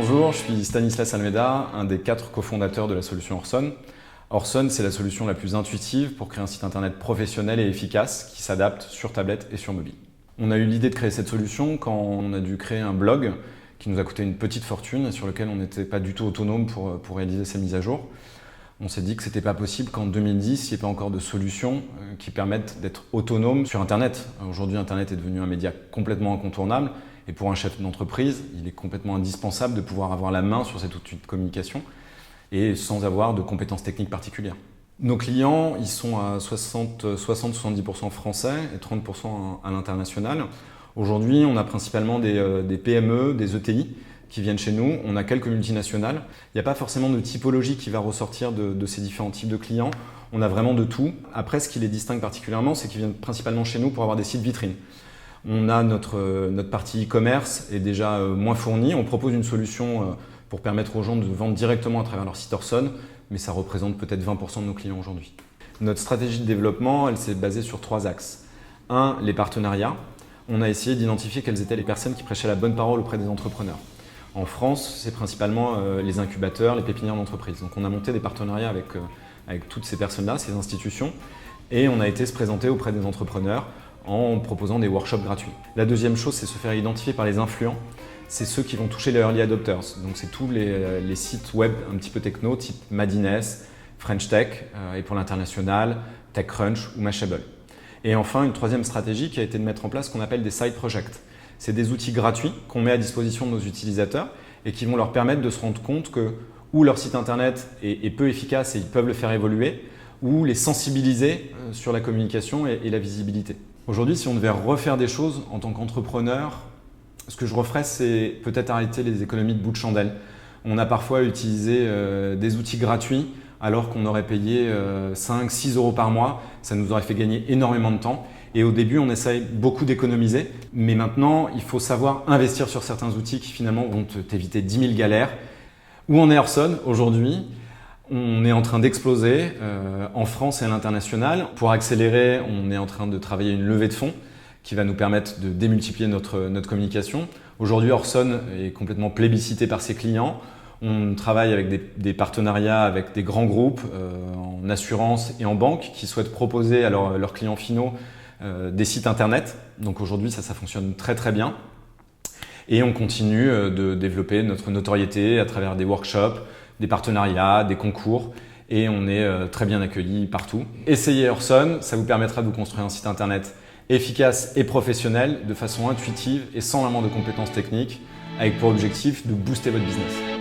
Bonjour, je suis Stanislas Almeida, un des 4 cofondateurs de la solution Orson. Orson, c'est la solution la plus intuitive pour créer un site internet professionnel et efficace qui s'adapte sur tablette et sur mobile. On a eu l'idée de créer cette solution quand on a dû créer un blog qui nous a coûté une petite fortune et sur lequel on n'était pas du tout autonome pour réaliser ces mises à jour. On s'est dit que c'était pas possible qu'en 2010, il n'y ait pas encore de solutions qui permettent d'être autonome sur Internet. Aujourd'hui, Internet est devenu un média complètement incontournable et pour un chef d'entreprise, il est complètement indispensable de pouvoir avoir la main sur cet outil de communication et sans avoir de compétences techniques particulières. Nos clients, ils sont à 60-70% français et 30% à l'international. Aujourd'hui, on a principalement des PME, des ETI qui viennent chez nous. On a quelques multinationales. Il n'y a pas forcément de typologie qui va ressortir de ces différents types de clients. On a vraiment de tout. Après, ce qui les distingue particulièrement, c'est qu'ils viennent principalement chez nous pour avoir des sites vitrines. On a notre partie e-commerce est déjà moins fournie. On propose une solution pour permettre aux gens de vendre directement à travers leur site Orson, mais ça représente peut-être 20% de nos clients aujourd'hui. Notre stratégie de développement, elle s'est basée sur 3 axes. 1, les partenariats. On a essayé d'identifier quelles étaient les personnes qui prêchaient la bonne parole auprès des entrepreneurs. En France, c'est principalement les incubateurs, les pépinières d'entreprise. Donc on a monté des partenariats avec toutes ces personnes-là, ces institutions, et on a été se présenter auprès des entrepreneurs en proposant des workshops gratuits. La deuxième chose, c'est se faire identifier par les influents. C'est ceux qui vont toucher les early adopters. Donc c'est tous les sites web un petit peu techno, type Madines, French Tech, et pour l'international, TechCrunch ou Mashable. Et enfin, une troisième stratégie qui a été de mettre en place ce qu'on appelle des side projects. C'est des outils gratuits qu'on met à disposition de nos utilisateurs et qui vont leur permettre de se rendre compte que ou leur site internet est peu efficace et ils peuvent le faire évoluer, ou les sensibiliser sur la communication et la visibilité. Aujourd'hui, si on devait refaire des choses en tant qu'entrepreneur, ce que je referais, c'est peut-être arrêter les économies de bout de chandelle. On a parfois utilisé des outils gratuits alors qu'on aurait payé 5-6 € par mois. Ça nous aurait fait gagner énormément de temps. Et au début, on essaye beaucoup d'économiser. Mais maintenant, il faut savoir investir sur certains outils qui finalement vont t'éviter 10 000 galères. Où en est Orson aujourd'hui ? On est en train d'exploser en France et à l'international. Pour accélérer, on est en train de travailler une levée de fonds qui va nous permettre de démultiplier notre communication. Aujourd'hui, Orson est complètement plébiscité par ses clients. On travaille avec des partenariats avec des grands groupes en assurance et en banque qui souhaitent proposer à leurs clients finaux des sites internet. Donc aujourd'hui, ça fonctionne très très bien. Et on continue de développer notre notoriété à travers des workshops, des partenariats, des concours. Et on est très bien accueillis partout. Essayez Orson, ça vous permettra de vous construire un site internet efficace et professionnel de façon intuitive et sans vraiment de compétences techniques, avec pour objectif de booster votre business.